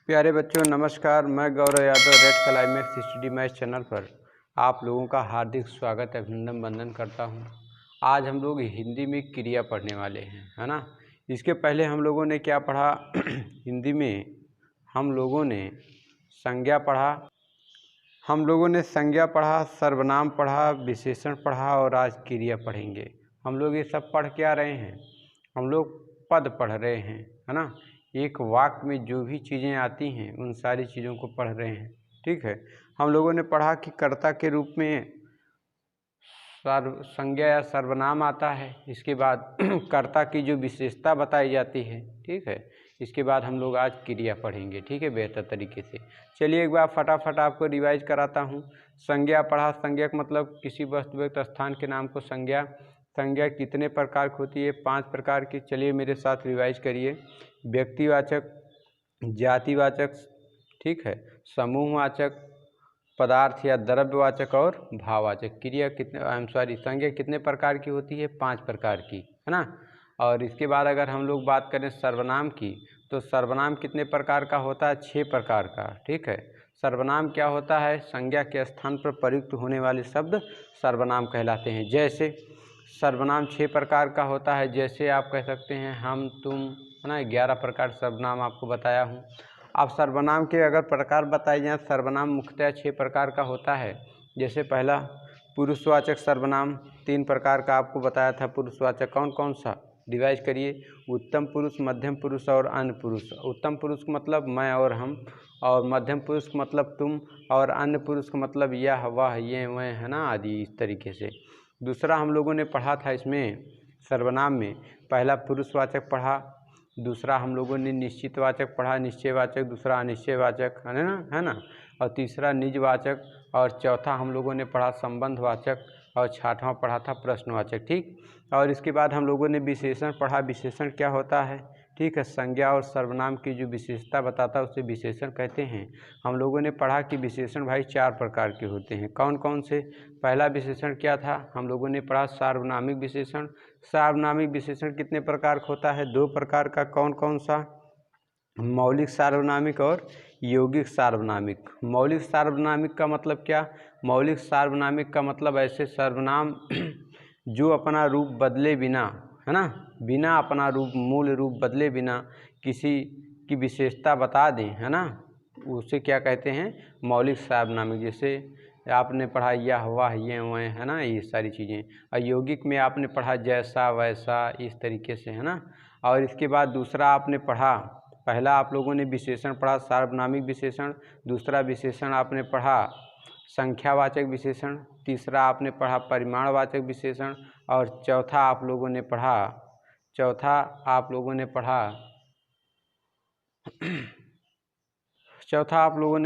प्यारे बच्चों नमस्कार। मैं Gaurav Yadav red climax study math channel पर आप लोगों का हार्दिक स्वागत अभिनंदन वंदन करता हूं। आज हम लोग हिंदी में क्रिया पढ़ने वाले हैं, है ना। इसके पहले हम लोगों ने क्या पढ़ा हिंदी में हम लोगों ने संज्ञा पढ़ा, सर्वनाम पढ़ा, विशेषण पढ़ा और आज क्रिया पढ़ेंगे। हम लोग ये सब पढ़ क्या रहे हैं, हम लोग पद पढ़ रहे हैं, है ना। एक वाक्य में जो भी चीज़ें आती हैं उन सारी चीज़ों को पढ़ रहे हैं, ठीक है। हम लोगों ने पढ़ा कि कर्ता के रूप में संज्ञा या सर्वनाम आता है। इसके बाद कर्ता की जो विशेषता बताई जाती है, ठीक है। इसके बाद हम लोग आज क्रिया पढ़ेंगे, ठीक है, बेहतर तरीके से। चलिए एक बार फटाफट आपको रिवाइज कराता हूँ। संज्ञा पढ़ा, संज्ञा का मतलब किसी वस्तु व्यक्ति स्थान के नाम को संज्ञा। संज्ञा कितने प्रकार की होती है? 5 प्रकार की। चलिए मेरे साथ रिवाइज करिए। व्यक्तिवाचक, जातिवाचक, ठीक है, समूहवाचक, पदार्थ या द्रव्यवाचक और भाववाचक। क्रिया संज्ञा कितने प्रकार की होती है? 5 प्रकार की, है ना। और इसके बाद अगर हम लोग बात करें सर्वनाम की, तो सर्वनाम कितने प्रकार का होता है? 6 प्रकार का, ठीक है। सर्वनाम क्या होता है? संज्ञा के स्थान पर प्रयुक्त होने वाले शब्द सर्वनाम कहलाते हैं। जैसे सर्वनाम 6 प्रकार का होता है। जैसे आप कह सकते हैं हम, तुम, है ना। 11 प्रकार सर्वनाम आपको बताया हूँ। अब सर्वनाम के अगर प्रकार बताए जाएँ, सर्वनाम मुख्यतः 6 प्रकार का होता है। जैसे पहला पुरुषवाचक सर्वनाम 3 प्रकार का आपको बताया था। पुरुषवाचक कौन कौन सा? डिवाइज करिए। उत्तम पुरुष, मध्यम पुरुष और अन्य पुरुष। उत्तम पुरुष का मतलब मैं और हम, और मध्यम पुरुष का मतलब तुम, और अन्य पुरुष का मतलब यह, वह, ये, वह, है ना, आदि। इस तरीके से दूसरा हम लोगों ने पढ़ा था इसमें सर्वनाम में, पहला पुरुषवाचक पढ़ा, दूसरा हम लोगों ने निश्चितवाचक पढ़ा, निश्चयवाचक, दूसरा अनिश्चयवाचक, है ना। और तीसरा निजवाचक, और चौथा हम लोगों ने पढ़ा संबंधवाचक, और छठवां पढ़ा था प्रश्नवाचक, ठीक। और इसके बाद हम लोगों ने विशेषण पढ़ा। विशेषण क्या होता है? ठीक है, संज्ञा और सर्वनाम की जो विशेषता बताता है उसे विशेषण कहते हैं। हम लोगों ने पढ़ा कि विशेषण भाई 4 प्रकार के होते हैं। कौन कौन से? पहला विशेषण क्या था? हम लोगों ने पढ़ा सार्वनामिक विशेषण। सार्वनामिक विशेषण कितने प्रकार का होता है? 2 प्रकार का। कौन कौन सा? मौलिक सार्वनामिक और यौगिक सार्वनामिक। मौलिक सार्वनामिक का मतलब क्या? मौलिक सार्वनामिक का मतलब ऐसे सर्वनाम जो अपना रूप बदले बिना, है ना, बिना अपना रूप, मूल रूप बदले बिना किसी की विशेषता बता दें, है ना, उसे क्या कहते हैं? मौलिक सार्वनामिक। जैसे आपने पढ़ा यह, वह, ये, वह, है ना, ये सारी चीज़ें। और यौगिक में आपने पढ़ा जैसा, वैसा, इस तरीके से, है ना। और इसके बाद दूसरा आपने पढ़ा, पहला आप लोगों ने विशेषण पढ़ा सार्वनामिक विशेषण, दूसरा विशेषण आपने पढ़ा संख्यावाचक विशेषण, तीसरा आपने पढ़ा परिमाणवाचक विशेषण, और चौथा आप लोगों ने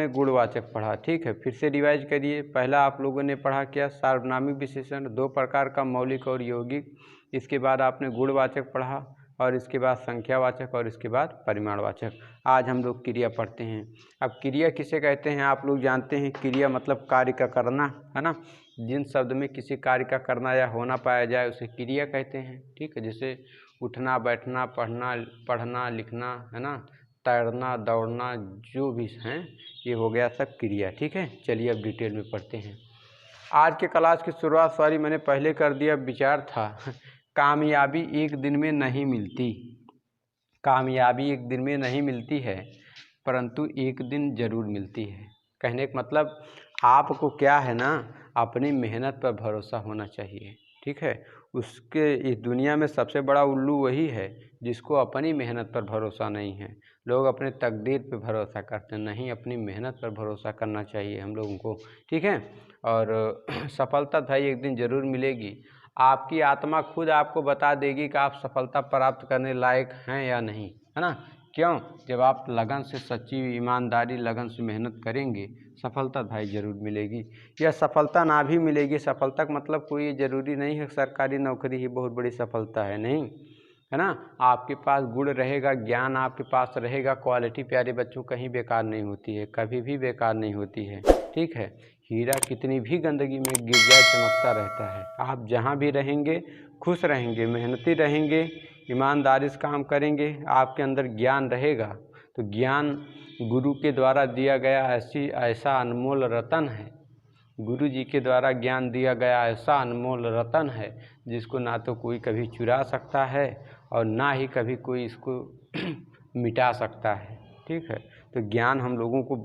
गुणवाचक पढ़ा, ठीक है। फिर से रिवाइज करिए। पहला आप लोगों ने पढ़ा क्या? सार्वनामिक विशेषण, 2 प्रकार का, मौलिक और यौगिक। इसके बाद आपने गुणवाचक पढ़ा, और इसके बाद संख्यावाचक, और इसके बाद परिमाणवाचक। आज हम लोग क्रिया पढ़ते हैं। अब क्रिया किसे कहते हैं? आप लोग जानते हैं, क्रिया मतलब कार्य का करना, है ना। जिन शब्द में किसी कार्य का करना या होना पाया जाए उसे क्रिया कहते हैं, ठीक है। जैसे उठना, बैठना, पढ़ना, लिखना, है ना, तैरना, दौड़ना, जो भी हैं ये हो गया सब क्रिया, ठीक है। चलिए अब डिटेल में पढ़ते हैं। आज के क्लास की शुरुआत मैंने पहले कर दिया। विचार था कामयाबी एक दिन में नहीं मिलती। कामयाबी एक दिन में नहीं मिलती है, परंतु एक दिन ज़रूर मिलती है। कहने का मतलब आपको क्या है ना, अपनी मेहनत पर भरोसा होना चाहिए, ठीक है। उसके इस दुनिया में सबसे बड़ा उल्लू वही है जिसको अपनी मेहनत पर भरोसा नहीं है। लोग अपने तकदीर पर भरोसा करते हैं, नहीं, अपनी मेहनत पर भरोसा करना चाहिए हम लोगों को, ठीक है। और सफलता भाई एक दिन ज़रूर मिलेगी। आपकी आत्मा खुद आपको बता देगी कि आप सफलता प्राप्त करने लायक हैं या नहीं, है ना। क्यों? जब आप लगन से, सच्ची ईमानदारी लगन से मेहनत करेंगे, सफलता भाई ज़रूर मिलेगी। या सफलता ना भी मिलेगी, सफलता का मतलब कोई ज़रूरी नहीं है सरकारी नौकरी ही बहुत बड़ी सफलता है, नहीं, है ना। आपके पास गुण रहेगा, ज्ञान आपके पास रहेगा, क्वालिटी प्यारे बच्चों कहीं बेकार नहीं होती है, कभी भी बेकार नहीं होती है, ठीक है। हीरा कितनी भी गंदगी में गिर जाए चमकता रहता है। आप जहाँ भी रहेंगे खुश रहेंगे, मेहनती रहेंगे, ईमानदारी से काम करेंगे, आपके अंदर ज्ञान रहेगा तो ज्ञान गुरु के द्वारा दिया गया ऐसा अनमोल रतन है, गुरु जी के द्वारा ज्ञान दिया गया ऐसा अनमोल रतन है जिसको ना तो कोई कभी चुरा सकता है और ना ही कभी कोई इसको मिटा सकता है। ठीक है, तो ज्ञान हम लोगों को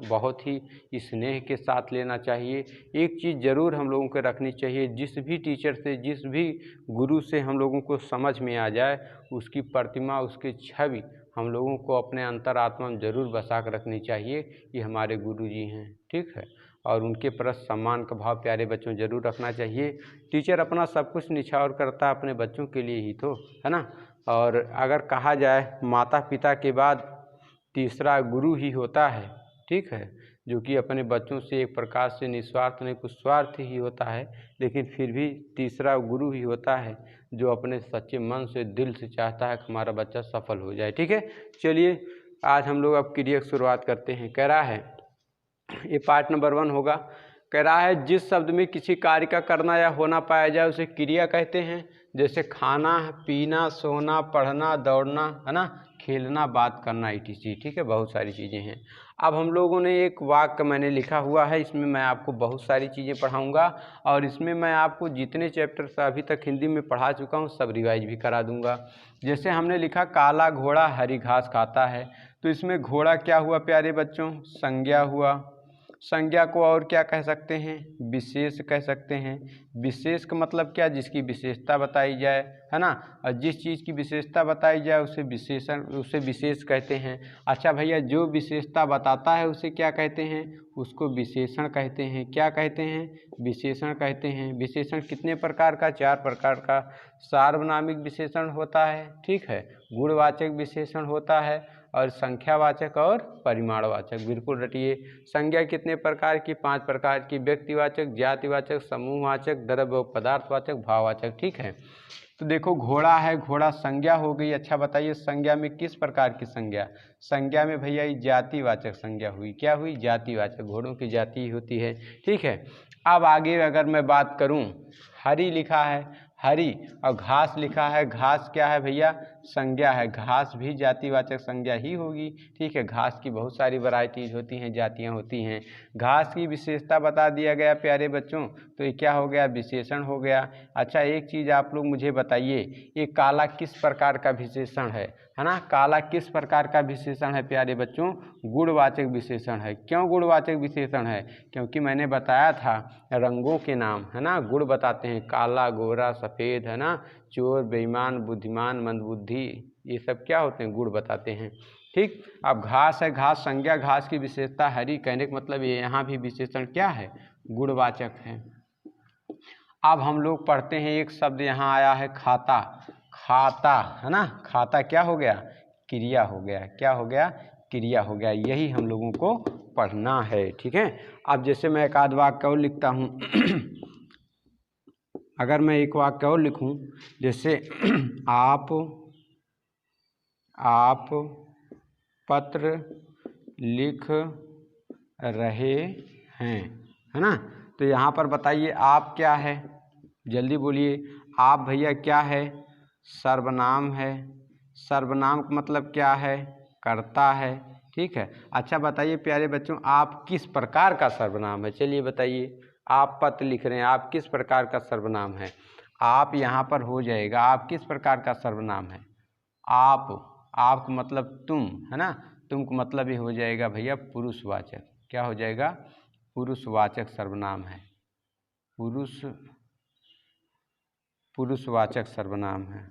बहुत ही स्नेह के साथ लेना चाहिए। एक चीज़ ज़रूर हम लोगों को रखनी चाहिए, जिस भी टीचर से, जिस भी गुरु से हम लोगों को समझ में आ जाए, उसकी प्रतिमा, उसकी छवि हम लोगों को अपने अंतरात्मा में ज़रूर बसा कर रखनी चाहिए कि हमारे गुरु जी हैं। ठीक है, और उनके प्रति सम्मान का भाव प्यारे बच्चों ज़रूर रखना चाहिए। टीचर अपना सब कुछ निछावर करता है अपने बच्चों के लिए ही तो, है ना। और अगर कहा जाए माता पिता के बाद तीसरा गुरु ही होता है। ठीक है, जो कि अपने बच्चों से एक प्रकार से निस्वार्थ नहीं कुछ स्वार्थ ही होता है, लेकिन फिर भी तीसरा गुरु ही होता है जो अपने सच्चे मन से, दिल से चाहता है कि हमारा बच्चा सफल हो जाए। ठीक है, चलिए आज हम लोग अब क्रिया की शुरुआत करते हैं। कह रहा है, ये पार्ट नंबर 1 होगा। कह रहा है, जिस शब्द में किसी कार्य का करना या होना पाया जाए उसे क्रिया कहते हैं। जैसे खाना, पीना, सोना, पढ़ना, दौड़ना, है ना, खेलना, बात करना, etc। ठीक है, बहुत सारी चीज़ें हैं। अब हम लोगों ने एक वाक्य मैंने लिखा हुआ है, इसमें मैं आपको बहुत सारी चीज़ें पढ़ाऊंगा और इसमें मैं आपको जितने चैप्टर्स अभी तक हिंदी में पढ़ा चुका हूँ सब रिवाइज भी करा दूंगा। जैसे हमने लिखा, काला घोड़ा हरी घास खाता है, तो इसमें घोड़ा क्या हुआ प्यारे बच्चों? संज्ञा हुआ। संज्ञा को और क्या कह सकते हैं? विशेष कह सकते हैं। विशेष का मतलब क्या? जिसकी विशेषता बताई जाए, है ना। और जिस चीज़ की विशेषता बताई जाए उसे विशेष कहते हैं। अच्छा भैया, जो विशेषता बताता है उसे क्या कहते हैं? उसको विशेषण कहते हैं। क्या कहते हैं? विशेषण कहते हैं। विशेषण कितने प्रकार का? 4 प्रकार का। सार्वनामिक विशेषण होता है, ठीक है, गुणवाचक विशेषण होता है और संख्यावाचक और परिमाणवाचक। बिल्कुल रटिए। संज्ञा कितने प्रकार की? 5 प्रकार की। व्यक्तिवाचक, जातिवाचक, समूहवाचक, द्रव्य व पदार्थवाचक, भाववाचक। ठीक है, तो देखो घोड़ा है, घोड़ा संज्ञा हो गई। अच्छा बताइए, संज्ञा में किस प्रकार की संज्ञा? संज्ञा में भैया ये जातिवाचक संज्ञा हुई। क्या हुई? जातिवाचक, घोड़ों की जाति होती है। ठीक है, अब आगे अगर मैं बात करूं, हरी लिखा है, हरी, और घास लिखा है। घास क्या है भैया? संज्ञा है। घास भी जातिवाचक संज्ञा ही होगी। ठीक है, घास की बहुत सारी वैरायटीज होती हैं, जातियां होती हैं। घास की विशेषता बता दिया गया प्यारे बच्चों, तो ये क्या हो गया? विशेषण हो गया। अच्छा, एक चीज़ आप लोग मुझे बताइए, ये काला किस प्रकार का विशेषण है ना? काला किस प्रकार का विशेषण है प्यारे बच्चों? गुणवाचक विशेषण है। क्यों गुणवाचक विशेषण है? क्योंकि मैंने बताया था रंगों के नाम, है ना, गुण बताते हैं। काला, गोरा, सफ़ेद, है ना, चोर, बेईमान, बुद्धिमान, मंदबुद्धि, ये सब क्या होते हैं? गुण बताते हैं। ठीक, अब घास है, घास संज्ञा, घास की विशेषता हरी, कहने का मतलब ये यहाँ भी विशेषण क्या है? गुणवाचक है। अब हम लोग पढ़ते हैं, एक शब्द यहाँ आया है खाता। खाता, है ना, खाता क्या हो गया? क्रिया हो गया। क्या हो गया? क्रिया हो गया। यही हम लोगों को पढ़ना है। ठीक है, अब जैसे मैं एक आध वाक्य और लिखता हूँ अगर मैं एक वाक्य और लिखूं, जैसे आप पत्र लिख रहे हैं, है ना, तो यहाँ पर बताइए आप क्या है? जल्दी बोलिए। आप भैया क्या है? सर्वनाम है। सर्वनाम का मतलब क्या है? कर्ता है। ठीक है, अच्छा बताइए प्यारे बच्चों, आप किस प्रकार का सर्वनाम है? चलिए बताइए। आप पत्र लिख रहे हैं, आप किस प्रकार का सर्वनाम है? आप यहाँ पर हो जाएगा, आप किस प्रकार का सर्वनाम है? आप मतलब तुम, है ना, तुम का मतलब ये हो जाएगा भैया पुरुषवाचक। क्या हो जाएगा? पुरुषवाचक सर्वनाम है। पुरुषवाचक सर्वनाम है।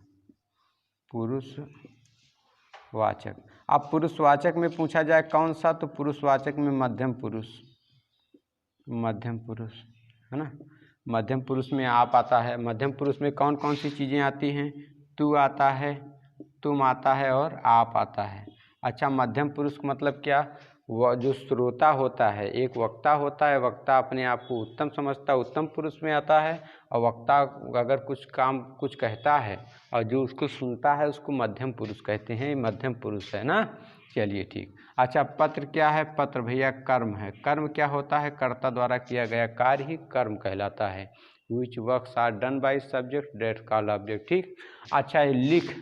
पुरुषवाचक। अब पुरुषवाचक में पूछा जाए कौन सा, तो पुरुषवाचक में मध्यम पुरुष, है ना। मध्यम पुरुष में आप आता है। मध्यम पुरुष में कौन कौन सी चीज़ें आती हैं? तू आता है, तुम आता है और आप आता है। अच्छा, मध्यम पुरुष का मतलब क्या? वह जो श्रोता होता है, एक वक्ता होता है, वक्ता अपने आप को उत्तम समझता है, उत्तम पुरुष में आता है। और वक्ता अगर कुछ कहता है और जो उसको सुनता है उसको मध्यम पुरुष कहते हैं। मध्यम पुरुष है ना। चलिए ठीक। अच्छा, पत्र क्या है? पत्र भैया कर्म है। कर्म क्या होता है? कर्ता द्वारा किया गया कार्य ही कर्म कहलाता है। Which works are done by subject that called object. ठीक। अच्छा, लिख,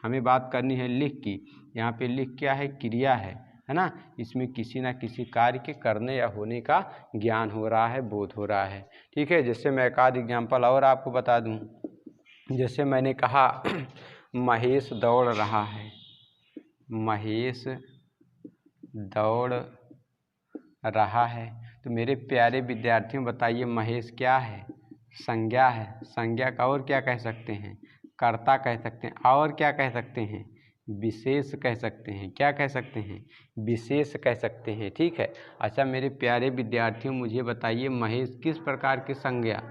हमें बात करनी है लिख की। यहाँ पे लिख क्या है, क्रिया है ना। इसमें किसी ना किसी कार्य के करने या होने का ज्ञान हो रहा है, बोध हो रहा है। ठीक है, जैसे मैं एक आध एग्जाम्पल और आपको बता दूं। जैसे मैंने कहा महेश दौड़ रहा है, महेश दौड़ रहा है। तो मेरे प्यारे विद्यार्थियों बताइए महेश क्या है, संज्ञा है। संज्ञा का और क्या कह सकते हैं, कर्ता कह सकते हैं। और क्या कह सकते हैं, विशेष कह सकते हैं। क्या कह सकते हैं, विशेष कह सकते हैं। ठीक है। अच्छा मेरे प्यारे विद्यार्थियों मुझे बताइए महेश किस प्रकार की संज्ञा,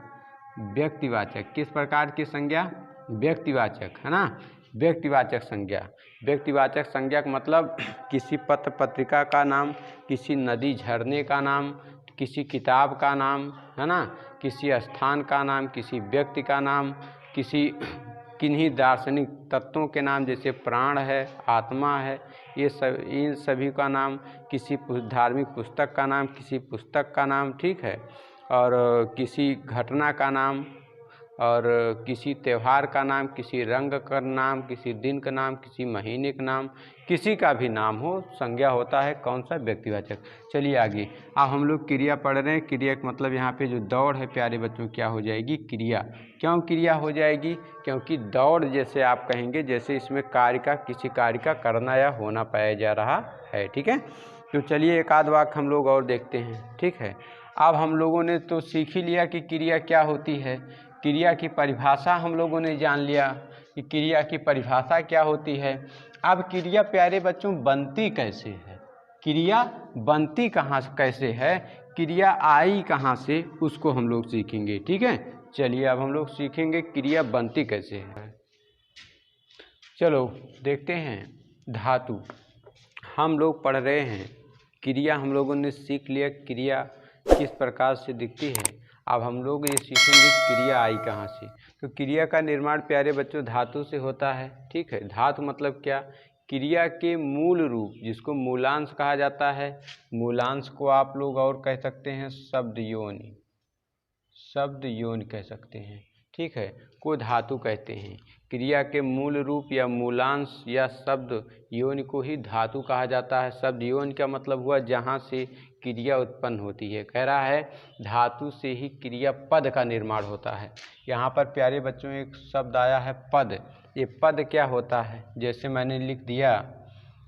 व्यक्तिवाचक। किस प्रकार की संज्ञा, व्यक्तिवाचक, है ना। व्यक्तिवाचक संज्ञा। व्यक्तिवाचक संज्ञा का मतलब किसी पत्र पत्रिका का नाम, किसी नदी झरने का नाम, किसी किताब का नाम, है ना, किसी स्थान का नाम, किसी व्यक्ति का नाम, किसी किन्हीं दार्शनिक तत्वों के नाम जैसे प्राण है, आत्मा है, ये सब, इन सभी का नाम, किसी धार्मिक पुस्तक का नाम, किसी पुस्तक का नाम। ठीक है। और किसी घटना का नाम, और किसी त्यौहार का नाम, किसी रंग का नाम, किसी दिन का नाम, किसी महीने का नाम, किसी का भी नाम हो, संज्ञा होता है कौन सा, व्यक्तिवाचक। चलिए आगे। अब हम लोग क्रिया पढ़ रहे हैं। क्रिया का मतलब यहाँ पे जो दौड़ है प्यारे बच्चों क्या हो जाएगी, क्रिया। क्यों क्रिया हो जाएगी, क्योंकि दौड़ जैसे आप कहेंगे जैसे इसमें कार्य का, किसी कार्य का करना या होना पाया जा रहा है। ठीक है। तो चलिए एक आध वाक्य हम लोग और देखते हैं। ठीक है। अब हम लोगों ने तो सीख ही लिया कि क्रिया क्या होती है, क्रिया की परिभाषा हम लोगों ने जान लिया कि क्रिया की परिभाषा क्या होती है। अब क्रिया प्यारे बच्चों बनती कैसे है, क्रिया बनती कहाँ कैसे है, क्रिया आई कहाँ से, उसको हम लोग सीखेंगे। ठीक है। चलिए अब हम लोग सीखेंगे क्रिया बनती कैसे है। चलो देखते हैं। धातु हम लोग पढ़ रहे हैं, क्रिया हम लोगों ने सीख लिया क्रिया किस प्रकार से दिखती है। अब हम लोग ये सीखेंगे क्रिया आई कहाँ से। तो क्रिया का निर्माण प्यारे बच्चों धातु से होता है। ठीक है। धातु मतलब क्या, क्रिया के मूल रूप जिसको मूलांश कहा जाता है, मूलांश को आप लोग और कह सकते हैं शब्द योनि, शब्द योनि कह सकते हैं। ठीक है, को धातु कहते हैं। क्रिया के मूल रूप या मूलांश या शब्द योनि को ही धातु कहा जाता है। शब्द योनि का मतलब हुआ जहाँ से क्रिया उत्पन्न होती है। कह रहा है धातु से ही क्रिया पद का निर्माण होता है। यहाँ पर प्यारे बच्चों एक शब्द आया है पद। ये पद क्या होता है, जैसे मैंने लिख दिया,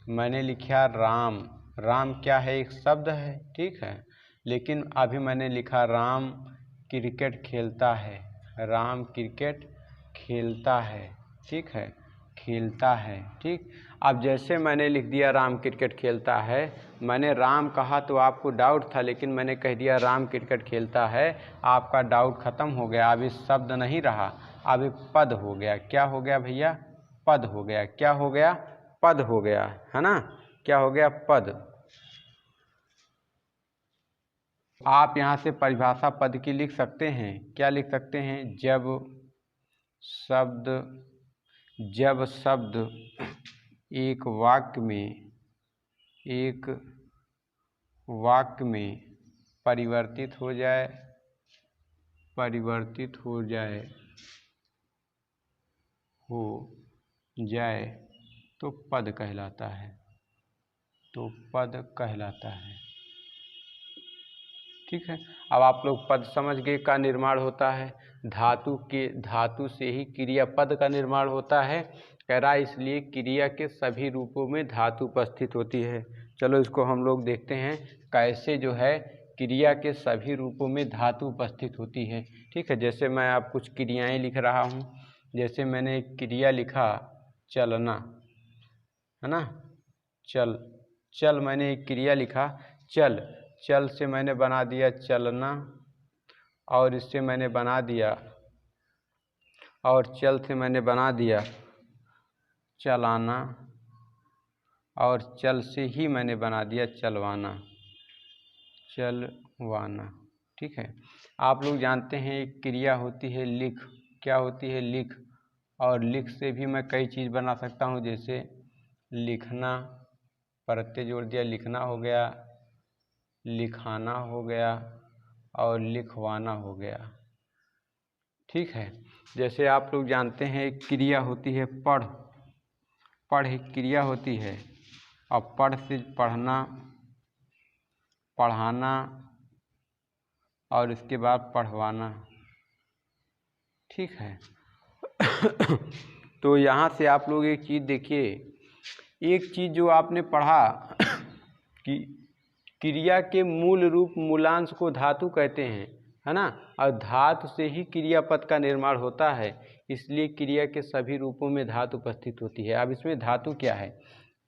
मैंने लिखा राम। राम क्या है, एक शब्द है। ठीक है। लेकिन अभी मैंने लिखा राम क्रिकेट खेलता है, राम क्रिकेट खेलता है। ठीक है, खेलता है। ठीक। अब जैसे मैंने लिख दिया राम क्रिकेट खेलता है, मैंने राम कहा तो आपको डाउट था, लेकिन मैंने कह दिया राम क्रिकेट खेलता है, आपका डाउट खत्म हो गया। अब इस शब्द नहीं रहा, अब एक पद हो गया। क्या हो गया भैया, पद हो गया। क्या हो गया, पद हो गया, है ना। क्या हो गया, पद। आप यहाँ से परिभाषा पद की लिख सकते हैं। क्या लिख सकते हैं, जब शब्द एक वाक्य में परिवर्तित हो जाए तो पद कहलाता है, ठीक है। अब आप लोग पद समझ गए का निर्माण होता है धातु से ही क्रिया पद का निर्माण होता है। कह रहा है इसलिए क्रिया के सभी रूपों में धातु उपस्थित होती है। चलो इसको हम लोग देखते हैं कैसे जो है क्रिया के सभी रूपों में धातु उपस्थित होती है। ठीक है। जैसे मैं आप कुछ क्रियाएं लिख रहा हूँ, जैसे मैंने एक क्रिया लिखा चलना, है ना। चल मैंने एक क्रिया लिखा चल से मैंने बना दिया चलना, और इससे मैंने बना दिया, और चल से मैंने बना दिया चलाना, और चल से ही मैंने बना दिया चलवाना। ठीक है। आप लोग जानते हैं एक क्रिया होती है लिख। क्या होती है, लिख। और लिख से भी मैं कई चीज़ बना सकता हूँ, जैसे लिखना, प्रत्यय जोड़ दिया, लिखना हो गया, लिखाना हो गया, और लिखवाना हो गया। ठीक है। जैसे आप लोग जानते हैं एक क्रिया होती है पढ़। पढ़ एक क्रिया होती है और पढ़ से पढ़ना, पढ़ाना और इसके बाद पढ़वाना। ठीक है। तो यहाँ से आप लोग एक चीज़ देखिए, एक चीज़ जो आपने पढ़ा कि क्रिया के मूल रूप मूलांश को धातु कहते हैं, है ना, और धातु से ही क्रियापद का निर्माण होता है, इसलिए क्रिया के सभी रूपों में धातु उपस्थित होती है। अब इसमें धातु क्या है?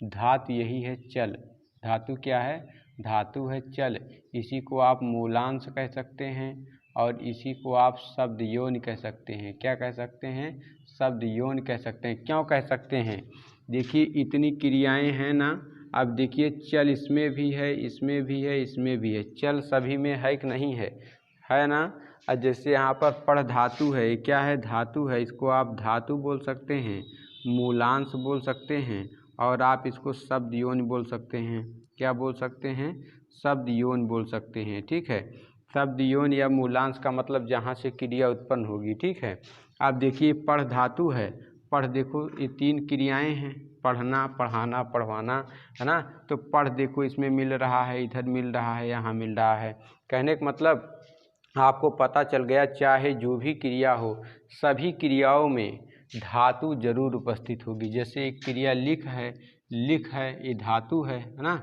धातु यही है चल। धातु क्या है? धातु है चल। इसी को आप मूलांश कह सकते हैं और इसी को आप शब्द यौन कह सकते हैं। क्या कह सकते हैं? शब्द यौन कह सकते हैं। क्यों कह सकते हैं? देखिए इतनी क्रियाएं हैं ना, अब देखिए चल इसमें भी है, इसमें भी है, इसमें भी है, चल सभी में है कि नहीं है? है ना। और जैसे यहाँ पर पढ़ धातु है, क्या है? धातु है। इसको आप धातु बोल सकते हैं, मूलांश बोल सकते हैं और आप इसको शब्द यौन बोल सकते हैं। क्या बोल सकते हैं? शब्द यौन बोल सकते हैं। ठीक है। शब्द यौन या मूलांश का मतलब जहाँ से क्रिया उत्पन्न होगी। ठीक है। आप देखिए पढ़ धातु है, पढ़ देखो ये 3 क्रियाएं हैं, पढ़ना, पढ़ाना, पढ़वाना, है ना। तो पढ़ देखो इसमें मिल रहा है, इधर मिल रहा है, यहाँ मिल रहा है। कहने का मतलब आपको पता चल गया, चाहे जो भी क्रिया हो सभी क्रियाओं में धातु जरूर उपस्थित होगी। जैसे एक क्रिया लिख है, लिख है ये धातु है ना,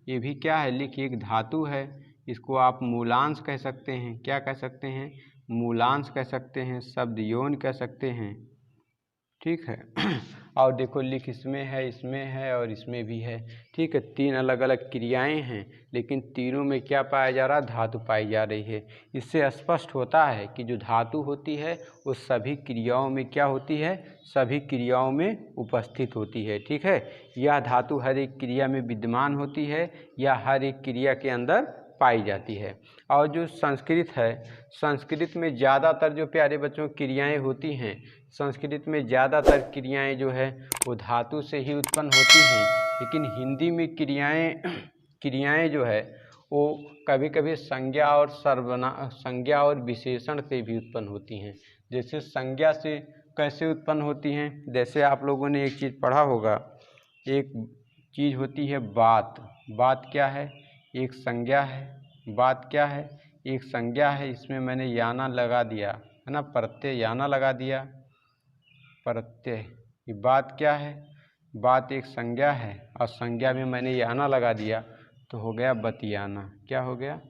ये भी क्या है? लिख एक धातु है। इसको आप मूलांश कह सकते हैं। क्या कह सकते हैं? मूलांश कह सकते हैं, शब्द यौन कह सकते हैं। ठीक है। और देखो लिख इसमें है, इसमें है और इसमें भी है। ठीक है। 3 अलग अलग क्रियाएं हैं, लेकिन तीनों में क्या पाया जा रहा? धातु पाई जा रही है। इससे स्पष्ट होता है कि जो धातु होती है वो सभी क्रियाओं में क्या होती है? सभी क्रियाओं में उपस्थित होती है। ठीक है। यह धातु हर एक क्रिया में विद्यमान होती है या हर एक क्रिया के अंदर पाई जाती है। और जो संस्कृत है, संस्कृत में ज़्यादातर जो प्यारे बच्चों क्रियाएं होती हैं, संस्कृत में ज़्यादातर क्रियाएं जो है वो धातु से ही उत्पन्न होती हैं। लेकिन हिंदी में क्रियाएं जो है वो कभी कभी संज्ञा और विशेषण से भी उत्पन्न होती हैं। जैसे संज्ञा से कैसे उत्पन्न होती हैं? जैसे आप लोगों ने एक चीज़ पढ़ा होगा, एक चीज़ होती है बात। बात क्या है? एक संज्ञा है। बात क्या है? एक संज्ञा है। इसमें मैंने याना लगा दिया, है ना, प्रत्यय याना लगा दिया, प्रत्यय। ये बात क्या है? बात एक संज्ञा है और संज्ञा में मैंने याना लगा दिया तो हो गया बतियाना। क्या हो गया?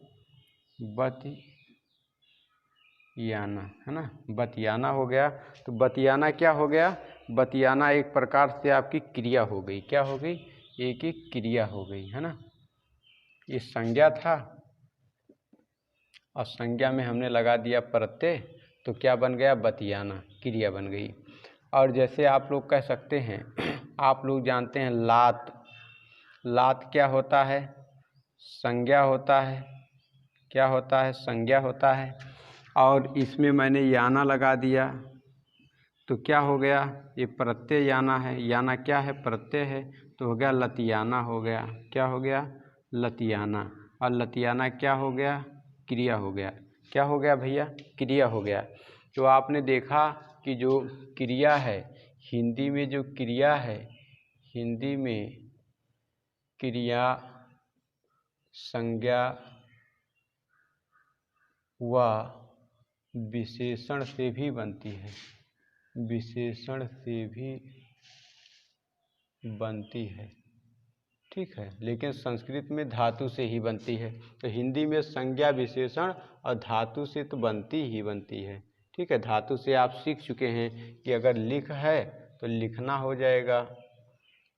बतियाना, है ना, बतियाना हो गया। तो बतियाना क्या हो गया? बतियाना एक प्रकार से आपकी क्रिया हो गई। क्या हो गई? एक ही क्रिया हो गई, है ना। ये संज्ञा था और संज्ञा में हमने लगा दिया प्रत्यय, तो क्या बन गया? बतियाना, क्रिया बन गई। और जैसे आप लोग कह सकते हैं, आप लोग जानते हैं लात। लात क्या होता है? संज्ञा होता है। क्या होता है? संज्ञा होता है। और इसमें मैंने याना लगा दिया तो क्या हो गया? ये प्रत्यय याना है। याना क्या है? प्रत्यय है। तो हो गया लतियाना हो गया। क्या हो गया? लतियाना। और लतियाना क्या हो गया? क्रिया हो गया। क्या हो गया भैया? क्रिया हो गया। तो आपने देखा कि जो क्रिया है, हिंदी में जो क्रिया है, हिंदी में क्रिया संज्ञा व विशेषण से भी बनती है। विशेषण से भी बनती है। ठीक है। लेकिन संस्कृत में धातु से ही बनती है। तो हिंदी में संज्ञा, विशेषण और धातु से तो बनती ही बनती है। ठीक है। धातु से आप सीख चुके हैं कि अगर लिख है तो लिखना हो जाएगा,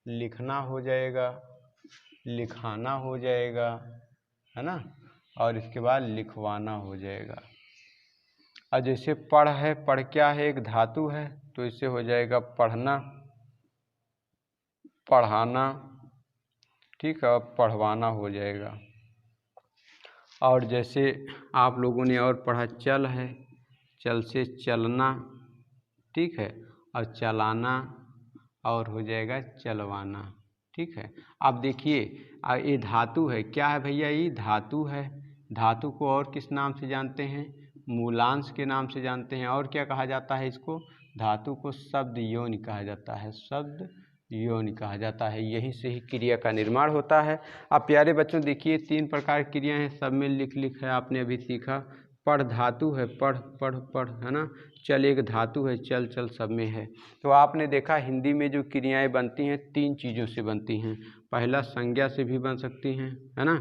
लिखना हो जाएगा, लिखाना हो जाएगा, है ना, और इसके बाद लिखवाना हो जाएगा। और जैसे पढ़ है, पढ़ क्या है? एक धातु है, तो इससे हो जाएगा पढ़ना, पढ़ाना। ठीक है। और पढ़वाना हो जाएगा। और जैसे आप लोगों ने और पढ़ा चल है, चल से चलना। ठीक है। और चलाना और हो जाएगा चलवाना। ठीक है। अब देखिए ये धातु है। क्या है भैया? ये धातु है। धातु को और किस नाम से जानते हैं? मूलांश के नाम से जानते हैं। और क्या कहा जाता है इसको? धातु को शब्द यौन कहा जाता है। शब्द योनि कहा जाता है। यहीं से ही क्रिया का निर्माण होता है। अब प्यारे बच्चों देखिए 3 प्रकार की क्रिया हैं, सब में लिख है आपने अभी सीखा। पढ़ धातु है, पढ़ पढ़ पढ़ है ना। चल एक धातु है, चल चल सब में है। तो आपने देखा हिंदी में जो क्रियाएं बनती हैं 3 चीज़ों से बनती हैं। पहला संज्ञा से भी बन सकती हैं, है ना।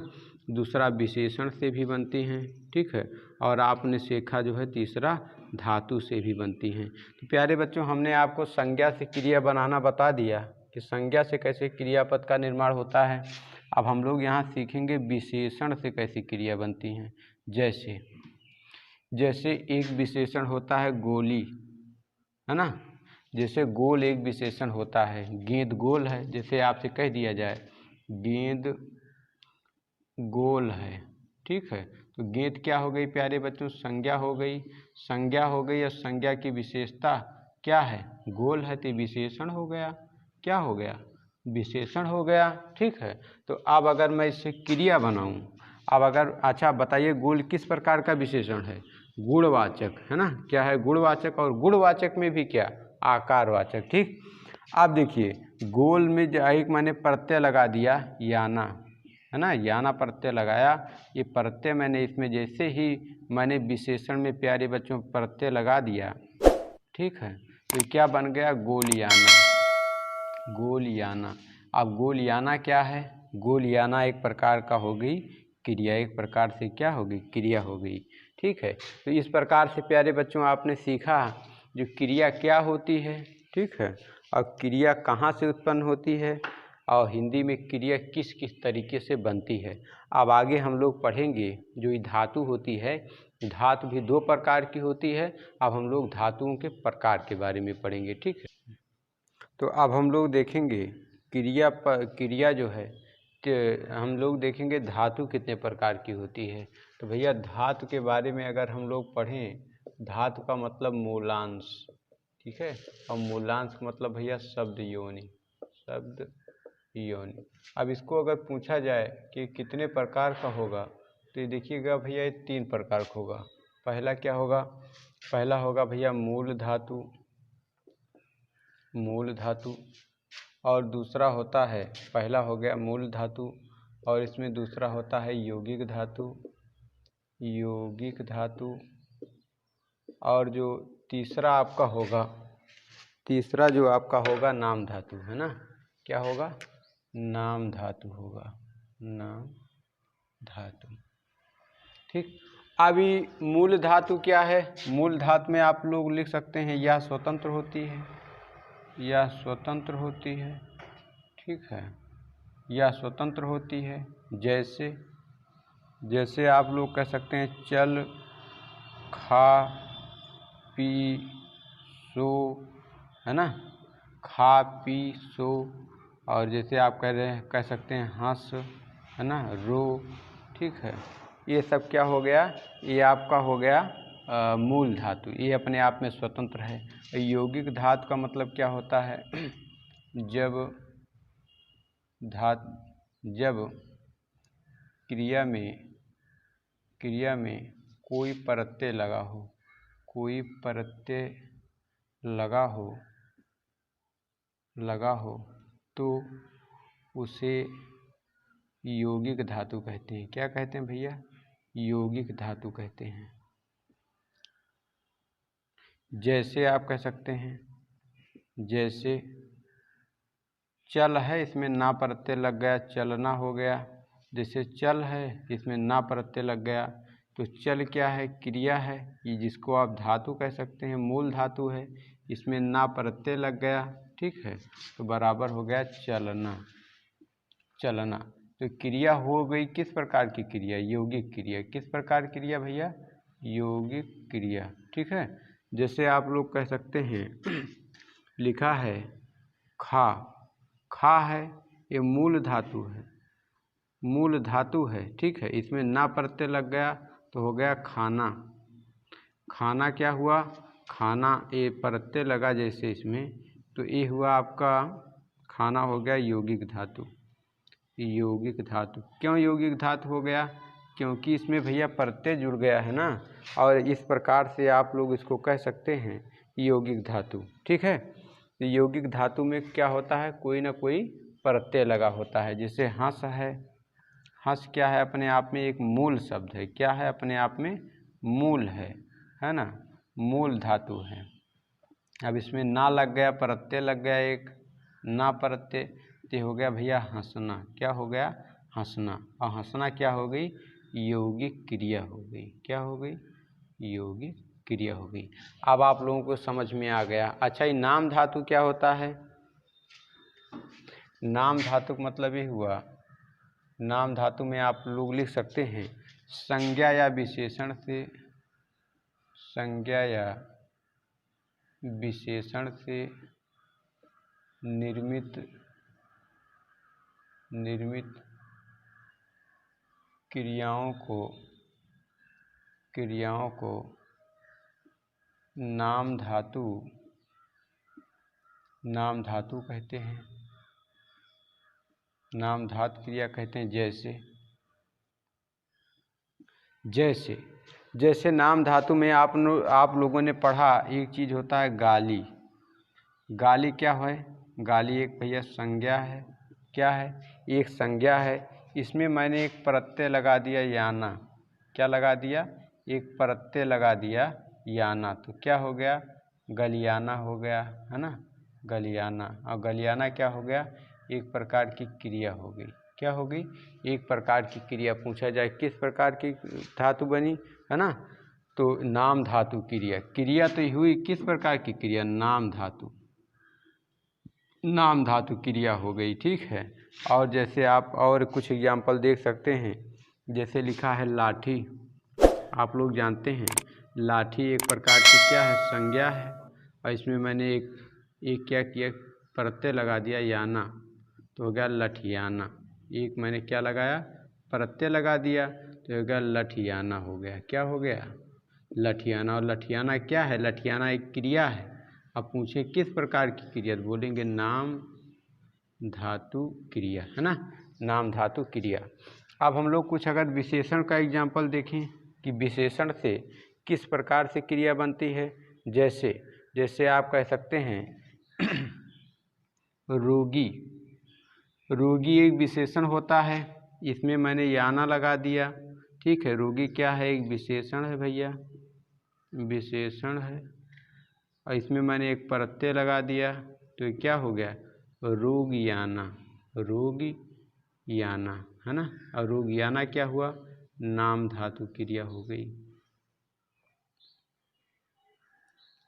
दूसरा विशेषण से भी बनती हैं, ठीक है। और आपने सीखा जो है तीसरा धातु से भी बनती हैं। तो प्यारे बच्चों हमने आपको संज्ञा से क्रिया बनाना बता दिया कि संज्ञा से कैसे क्रियापद का निर्माण होता है। अब हम लोग यहाँ सीखेंगे विशेषण से कैसी क्रिया बनती हैं। जैसे एक विशेषण होता है गोली, है ना। जैसे गोल एक विशेषण होता है, गेंद गोल है। जैसे आपसे कह दिया जाए गेंद गोल है, ठीक है। तो गेंद क्या हो गई प्यारे बच्चों, संज्ञा हो गई। संज्ञा हो गई और संज्ञा की विशेषता क्या है, गोल है, तो विशेषण हो गया। क्या हो गया, विशेषण हो गया, ठीक है। तो अब अगर मैं इससे क्रिया बनाऊं, अब अगर अच्छा बताइए गोल किस प्रकार का विशेषण है, गुणवाचक, है ना। क्या है, गुणवाचक। और गुणवाचक में भी क्या, आकारवाचक, ठीक। अब देखिए गोल में एक मैंने प्रत्यय लगा दिया याना, है ना, याना प्रत्यय लगाया। ये प्रत्यय मैंने इसमें जैसे ही मैंने विशेषण में प्यारे बच्चों प्रत्यय लगा दिया, ठीक है, तो क्या बन गया, गोलियाना। गोलियाना। अब गोलियाना क्या है, गोलियाना एक प्रकार का हो गई क्रिया, एक प्रकार से क्या हो गई, क्रिया हो गई, ठीक है। तो इस प्रकार से प्यारे बच्चों आपने सीखा जो क्रिया क्या होती है, ठीक है, और क्रिया कहाँ से उत्पन्न होती है, और हिंदी में क्रिया किस किस तरीके से बनती है। अब आगे हम लोग पढ़ेंगे जो ये धातु होती है, धातु भी 2 प्रकार की होती है। अब हम लोग धातुओं के प्रकार के बारे में पढ़ेंगे, ठीक है। तो अब हम लोग देखेंगे क्रिया जो है, तो हम लोग देखेंगे धातु कितने प्रकार की होती है। तो भैया धातु के बारे में अगर हम लोग पढ़ें, धातु का मतलब मूलांश, ठीक है, और मूलांश का मतलब भैया शब्द योनि, शब्द योनि। अब इसको अगर पूछा जाए कि कितने प्रकार का होगा, तो देखिएगा भैया ये 3 प्रकार का होगा। पहला क्या होगा, पहला होगा भैया मूल धातु, मूल धातु। और दूसरा होता है, पहला हो गया मूल धातु, और इसमें दूसरा होता है यौगिक धातु, यौगिक धातु। और जो तीसरा आपका होगा, तीसरा जो आपका होगा नाम धातु, है ना। क्या होगा, नाम धातु होगा, नाम धातु, ठीक। अभी मूल धातु क्या है, मूल धातु में आप लोग लिख सकते हैं यह स्वतंत्र होती है, यह स्वतंत्र होती है, ठीक है, यह स्वतंत्र होती है। जैसे आप लोग कह सकते हैं चल, खा, पी, सो, है ना, खा पी सो। और जैसे आप कह सकते हैं हंस, है ना, रो, ठीक है। ये सब क्या हो गया, ये आपका हो गया मूल धातु, ये अपने आप में स्वतंत्र है। यौगिक धातु का मतलब क्या होता है, जब क्रिया में कोई प्रत्यय लगा हो, कोई प्रत्यय लगा हो तो उसे यौगिक धातु कहते हैं। क्या कहते हैं भैया, यौगिक धातु कहते हैं। जैसे आप कह सकते हैं, जैसे चल है, इसमें ना प्रत्यय लग गया, चलना हो गया। जैसे चल है, इसमें ना प्रत्यय लग गया, तो चल क्या है, क्रिया है, ये जिसको आप धातु कह सकते हैं, मूल धातु है, इसमें ना प्रत्यय लग गया, ठीक है, तो बराबर हो गया चलना, चलना। तो क्रिया हो गई किस प्रकार की क्रिया, यौगिक क्रिया। किस प्रकार की क्रिया भैया, यौगिक क्रिया, ठीक है। जैसे आप लोग कह सकते हैं लिखा है खा, खा है, ये मूल धातु है, मूल धातु है, ठीक है, इसमें ना प्रत्यय लग गया तो हो गया खाना। खाना क्या हुआ, खाना, ये प्रत्यय लगा जैसे इसमें, तो ये हुआ आपका खाना, हो गया यौगिक धातु, यौगिक धातु। क्यों यौगिक धातु हो गया, क्योंकि इसमें भैया प्रत्यय जुड़ गया है ना, और इस प्रकार से आप लोग इसको कह सकते हैं यौगिक धातु, ठीक है। तो यौगिक धातु में क्या होता है, कोई ना कोई प्रत्यय लगा होता है। जैसे हंस है, हंस क्या है, अपने आप में एक मूल शब्द है, क्या है, अपने आप में मूल है ना, मूल धातु है। अब इसमें ना लग गया, प्रत्यय लग गया एक, ना प्रत्यय, तो हो गया भैया हंसना। क्या हो गया, हंसना। और हंसना क्या हो गई, यौगिक क्रिया हो गई। क्या हो गई, यौगिक क्रिया हो गई। अब आप लोगों को समझ में आ गया। अच्छा, ये नाम धातु क्या होता है, नाम धातु का मतलब ये हुआ, नाम धातु में आप लोग लिख सकते हैं संज्ञा या विशेषण से, संज्ञा या विशेषण से निर्मित क्रियाओं को नाम धातु कहते हैं, नाम धातु क्रिया कहते हैं। जैसे नाम धातु में आप लोगों ने पढ़ा, एक चीज़ होता है गाली। गाली क्या है, गाली एक भैया संज्ञा है। क्या है, एक संज्ञा है। इसमें मैंने एक प्रत्यय लगा दिया याना। क्या लगा दिया, एक प्रत्यय लगा दिया याना, तो क्या हो गया, गलियाना हो गया, है ना, गलियाना। और गलियाना क्या हो गया, एक प्रकार की क्रिया हो गई। क्या हो गई, एक प्रकार की क्रिया। पूछा जाए किस प्रकार की धातु बनी, है ना, तो नाम धातु क्रिया। क्रिया तो हुई किस प्रकार की क्रिया, नाम धातु, नाम धातु क्रिया हो गई। ठीक है। और जैसे आप और कुछ एग्जाम्पल देख सकते हैं, जैसे लिखा है लाठी। आप लोग जानते हैं लाठी एक प्रकार की क्या है, संज्ञा है। और इसमें मैंने एक क्या किया, प्रत्यय लगा दिया याना, तो हो गया लठियाना। एक मैंने क्या लगाया, प्रत्यय लगा दिया, तो हो गया लठियाना हो गया। क्या हो गया, लठियाना। और लठियाना क्या है, लठियाना एक क्रिया है। अब पूछे किस प्रकार की क्रिया, तो बोलेंगे नाम धातु क्रिया, है ना, नाम धातु क्रिया। अब हम लोग कुछ अगर विशेषण का एग्जाम्पल देखें कि विशेषण से किस प्रकार से क्रिया बनती है। जैसे आप कह सकते हैं रोगी। रोगी एक विशेषण होता है, इसमें मैंने याना लगा दिया। ठीक है, रोगी क्या है, एक विशेषण है भैया, विशेषण है। और इसमें मैंने एक प्रत्यय लगा दिया, तो ये क्या हो गया, रोगियाना, रोगियाना, है ना। और रोगियाना क्या हुआ, नाम धातु क्रिया हो गई,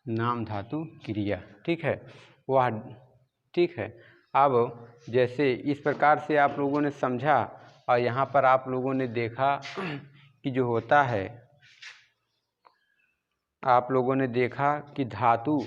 नाम धातु क्रिया। ठीक है, वह ठीक है। अब जैसे इस प्रकार से आप लोगों ने समझा, और यहाँ पर आप लोगों ने देखा कि जो होता है, आप लोगों ने देखा कि धातु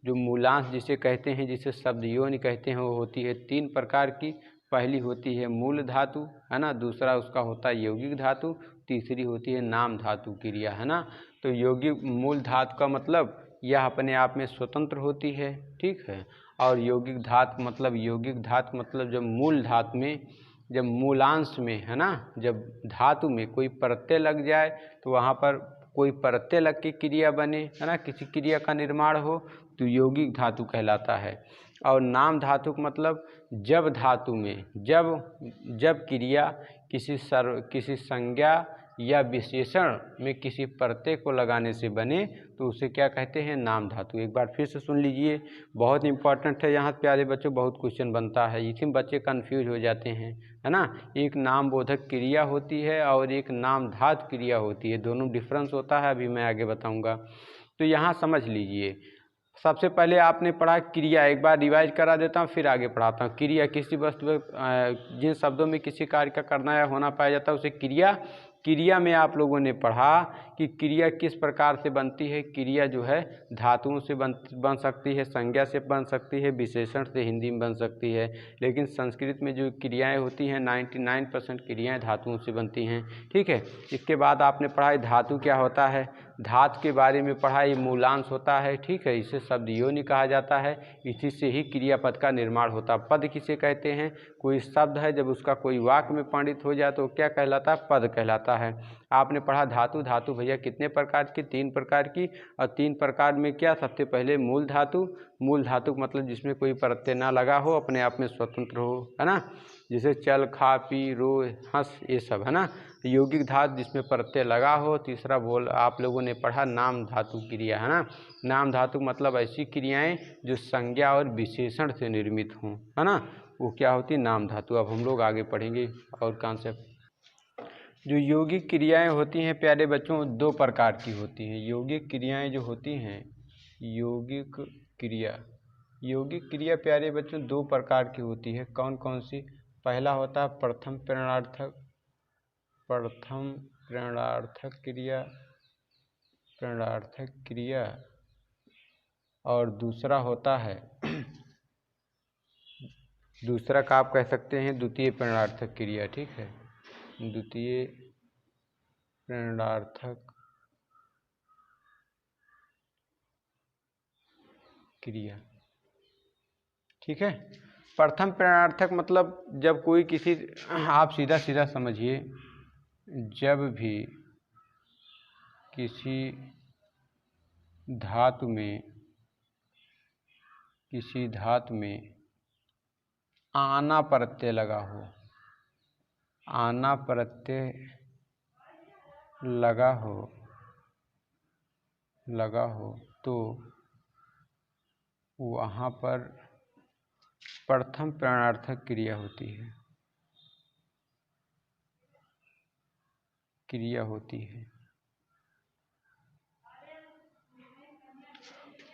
जो मूलांश जिसे कहते हैं, जिसे शब्द योनि कहते हैं, वो होती है 3 प्रकार की। पहली होती है मूल धातु, है ना, दूसरा उसका होता है यौगिक धातु, तीसरी होती है नाम धातु क्रिया, है ना। तो यौगिक मूल धातु का मतलब यह अपने आप में स्वतंत्र होती है। ठीक है। और यौगिक धातु मतलब जब मूल धातु में, जब मूलांश में, है ना, जब धातु में कोई प्रत्यय लग जाए, तो वहाँ पर कोई प्रत्यय लग के क्रिया बने, है ना, किसी क्रिया का निर्माण हो, तो यौगिक धातु कहलाता है। और नाम धातु का मतलब जब धातु में जब क्रिया किसी संज्ञा या विशेषण में किसी प्रत्यय को लगाने से बने, तो उसे क्या कहते हैं, नाम धातु। एक बार फिर से सुन लीजिए, बहुत इंपॉर्टेंट है। यहाँ प्यारे बच्चों बहुत क्वेश्चन बनता है, इसी में बच्चे कन्फ्यूज हो जाते हैं, है ना। एक नाम बोधक क्रिया होती है और एक नाम धातु क्रिया होती है, दोनों डिफरेंस होता है, अभी मैं आगे बताऊँगा। तो यहाँ समझ लीजिए, सबसे पहले आपने पढ़ा क्रिया, एक बार रिवाइज करा देता हूँ फिर आगे पढ़ाता हूँ। क्रिया किसी वस्तु जिन शब्दों में किसी कार्य का करना या होना पाया जाता है उसे क्रिया में आप लोगों ने पढ़ा कि क्रिया किस प्रकार से बनती है। क्रिया जो है धातुओं से बन सकती है, संज्ञा से बन सकती है, विशेषण से हिंदी में बन सकती है। लेकिन संस्कृत में जो क्रियाएं होती हैं 99% क्रियाएं धातुओं से बनती हैं। ठीक है। इसके बाद आपने पढ़ा धातु क्या होता है, धातु के बारे में पढ़ा, ये मूलांश होता है। ठीक है, इसे शब्द योनि कहा जाता है, इसी से ही क्रियापद का निर्माण होता है। पद किसे कहते हैं, कोई शब्द है जब उसका कोई वाक्य में पांडित हो जाए तो क्या कहलाता है, पद कहलाता है। आपने पढ़ा धातु, धातु भैया कितने प्रकार की, 3 प्रकार की, और 3 प्रकार में क्या, सबसे पहले मूल धातु, मूल धातु मतलब जिसमें कोई प्रत्यय ना लगा हो, अपने आप में स्वतंत्र हो, है ना, जैसे चल, खा, पी, रो, हंस, ये सब, है ना। यौगिक धातु जिसमें प्रत्यय लगा हो। तीसरा बोल आप लोगों ने पढ़ा नाम धातु क्रिया, है ना। नाम धातु मतलब ऐसी क्रियाएं जो संज्ञा और विशेषण से निर्मित हों, है ना, वो क्या होती है, नाम धातु। अब हम लोग आगे पढ़ेंगे और कॉन्सेप्ट। जो यौगिक क्रियाएं होती हैं प्यारे बच्चों, 2 प्रकार की होती हैं। यौगिक क्रियाएं जो होती हैं, यौगिक क्रिया, यौगिक क्रिया प्यारे बच्चों 2 प्रकार की होती है। कौन कौन सी? पहला होता है प्रथम प्रेरणार्थक, प्रथम प्रेरणार्थक क्रिया, प्रेरणार्थक क्रिया, और दूसरा होता है दूसरा का आप कह सकते हैं द्वितीय प्रेरणार्थक क्रिया, ठीक है, द्वितीय प्रेरणार्थक क्रिया, ठीक है। प्रथम प्रेरणार्थक मतलब जब कोई किसी, आप सीधा सीधा समझिए, जब भी किसी धातु में, किसी धातु में आना प्रत्यय लगा हो, आना प्रत्यय लगा हो तो वहाँ पर प्रथम प्रेरणार्थक क्रिया होती है, क्रिया होती है।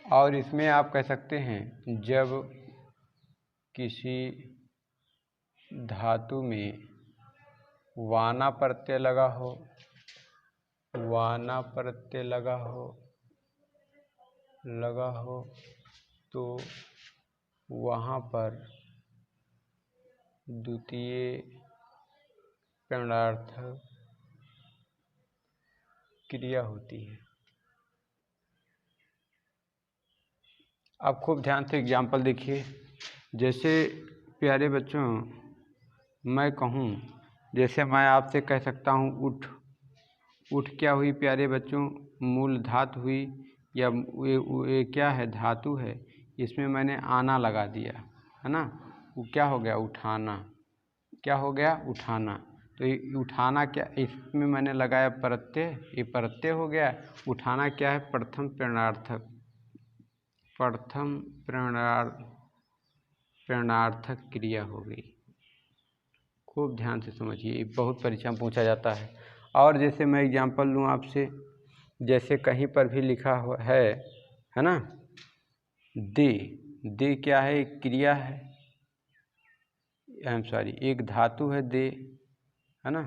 और इसमें आप कह सकते हैं जब किसी धातु में वाना प्रत्यय लगा हो, वाना प्रत्यय लगा हो तो वहाँ पर द्वितीय प्रेरणार्थक क्रिया होती है। आप खूब ध्यान से एग्जाम्पल देखिए। जैसे प्यारे बच्चों मैं कहूँ, जैसे मैं आपसे कह सकता हूँ उठ, उठ क्या हुई प्यारे बच्चों, मूल धातु हुई, या ये क्या है, धातु है, इसमें मैंने आना लगा दिया, है ना, वो क्या हो गया, उठाना, क्या हो गया, उठाना। तो ये उठाना क्या, इसमें मैंने लगाया प्रत्यय, ये प्रत्यय हो गया। उठाना क्या है, प्रथम प्रेरणार्थक, प्रथम प्रेरणार्थक क्रिया हो गई। खूब ध्यान से समझिए, ये बहुत परीक्षा में पूछा जाता है। और जैसे मैं एग्जांपल लूँ आपसे, जैसे कहीं पर भी लिखा हुआ है ना, दे, दे क्या है, एक क्रिया है, एक धातु है दे, है ना,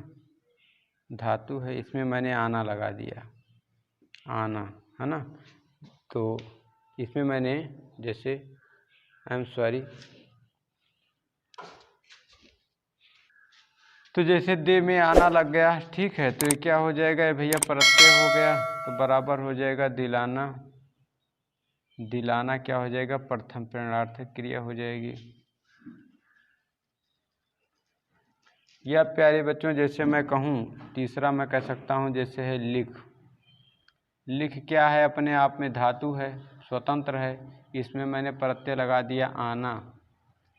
धातु है, इसमें मैंने आना लगा दिया, आना, है ना। तो इसमें मैंने जैसे तो जैसे दे में आना लग गया, ठीक है, तो ये क्या हो जाएगा भैया, प्रत्यय हो गया, तो बराबर हो जाएगा दिलाना, दिलाना क्या हो जाएगा, प्रथम प्रेरणार्थक क्रिया हो जाएगी। या प्यारे बच्चों जैसे मैं कहूँ, तीसरा मैं कह सकता हूँ जैसे है लिख, लिख क्या है, अपने आप में धातु है, स्वतंत्र है, इसमें मैंने प्रत्यय लगा दिया आना,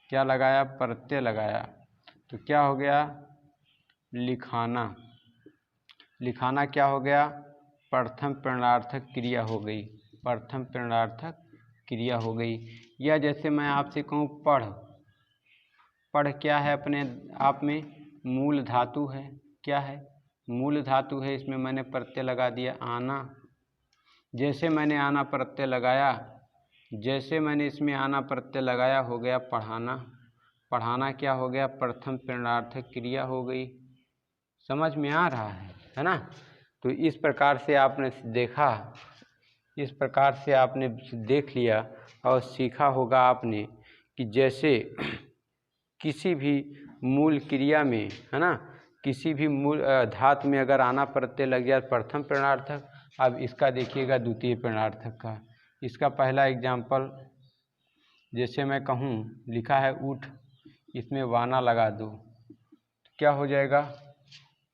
क्या लगाया, प्रत्यय लगाया, तो क्या हो गया, लिखाना, लिखाना क्या हो गया, प्रथम प्रेरणार्थक क्रिया हो गई, प्रथम प्रेरणार्थक क्रिया हो गई। या जैसे मैं आपसे कहूँ पढ़, पढ़ क्या है, अपने आप में मूल धातु है, क्या है, मूल धातु है, इसमें मैंने प्रत्यय लगा दिया आना, जैसे मैंने आना प्रत्यय लगाया, जैसे मैंने इसमें आना प्रत्यय लगाया, हो गया पढ़ाना, पढ़ाना क्या हो गया, प्रथम प्रेरणार्थक क्रिया हो गई। समझ में आ रहा है ना। तो इस प्रकार से आपने देखा, इस प्रकार से आपने देख लिया और सीखा होगा आपने कि जैसे किसी भी मूल क्रिया में, है ना, किसी भी मूल धातु में अगर आना प्रत्यय लग गया प्रथम प्रेरणार्थक। अब इसका देखिएगा द्वितीय प्रेरणार्थक का। इसका पहला एग्जाम्पल, जैसे मैं कहूँ लिखा है उठ, इसमें वाना लगा दो, तो क्या हो जाएगा,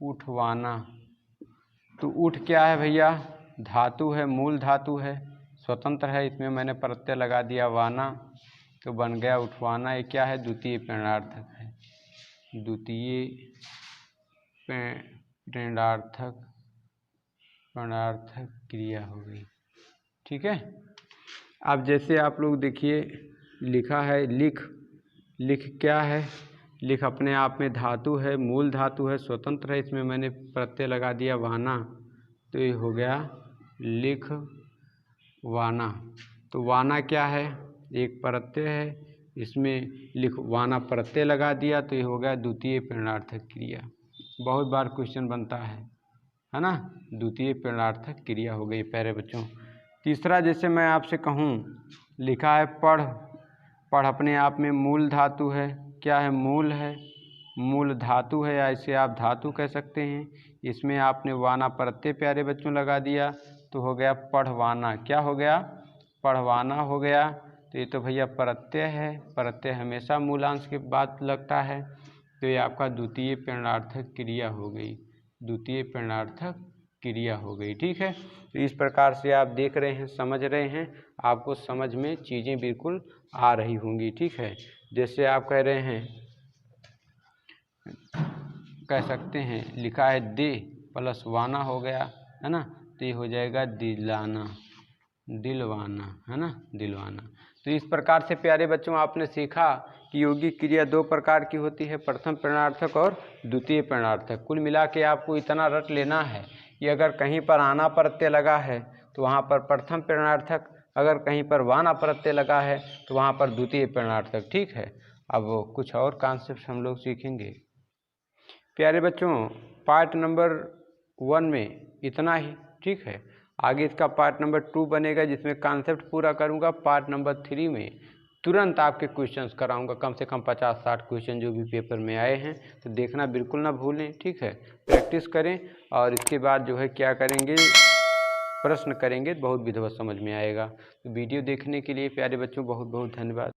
उठवाना, तो उठ क्या है भैया, धातु है, मूल धातु है, स्वतंत्र है, इसमें मैंने प्रत्यय लगा दिया वाना, तो बन गया उठवाना। ये क्या है, द्वितीय प्रेरणार्थक है, द्वितीय प्रेरणार्थक क्रिया हो गई। ठीक है। अब जैसे आप लोग देखिए लिखा है लिख, लिख क्या है, लिख अपने आप में धातु है, मूल धातु है, स्वतंत्र है, इसमें मैंने प्रत्यय लगा दिया वाना, तो ये हो गया लिख वाना। तो वाना क्या है, एक प्रत्यय है, इसमें लिख वाना प्रत्यय लगा दिया, तो ये हो गया द्वितीय प्रेरणार्थक क्रिया। बहुत बार क्वेश्चन बनता है ना, द्वितीय प्रेरणार्थक क्रिया हो गई प्यारे बच्चों। तीसरा जैसे मैं आपसे कहूँ, लिखा है पढ़, पढ़ अपने आप में मूल धातु है, क्या है, मूल है, मूल धातु है, या इसे आप धातु कह सकते हैं। इसमें आपने वाना प्रत्यय प्यारे बच्चों लगा दिया, तो हो गया पढ़वाना। क्या हो गया, पढ़वाना हो गया। तो ये तो भैया प्रत्यय है, प्रत्यय हमेशा मूलांश के बाद लगता है, तो ये आपका द्वितीय प्रेरणार्थक क्रिया हो गई, द्वितीय प्रेरणार्थक क्रिया हो गई। ठीक है। तो इस प्रकार से आप देख रहे हैं, समझ रहे हैं, आपको समझ में चीज़ें बिल्कुल आ रही होंगी। ठीक है। जैसे आप कह रहे हैं, कह सकते हैं, लिखा है दे प्लस वाना हो गया, है ना, तो ये हो जाएगा दिलाना, दिलवाना, है ना, दिलवाना। तो इस प्रकार से प्यारे बच्चों आपने सीखा कि यौगिक क्रिया दो प्रकार की होती है, प्रथम प्रेरणार्थक और द्वितीय प्रेरणार्थक। कुल मिला के आपको इतना रट लेना है कि अगर कहीं पर आना प्रत्यय लगा है तो वहाँ पर प्रथम प्रेरणार्थक, अगर कहीं पर वाना प्रत्यय लगा है तो वहाँ पर द्वितीय प्रेरणार्थक। ठीक है। अब कुछ और कॉन्सेप्ट हम लोग सीखेंगे प्यारे बच्चों। पार्ट नंबर 1 में इतना ही। ठीक है। आगे इसका पार्ट नंबर 2 बनेगा, जिसमें कॉन्सेप्ट पूरा करूँगा। पार्ट नंबर 3 में तुरंत आपके क्वेश्चंस कराऊंगा, कम से कम 50-60 क्वेश्चन जो भी पेपर में आए हैं, तो देखना बिल्कुल ना भूलें। ठीक है। प्रैक्टिस करें और इसके बाद जो है क्या करेंगे, प्रश्न करेंगे, बहुत विधिवत समझ में आएगा। तो वीडियो देखने के लिए प्यारे बच्चों बहुत बहुत धन्यवाद।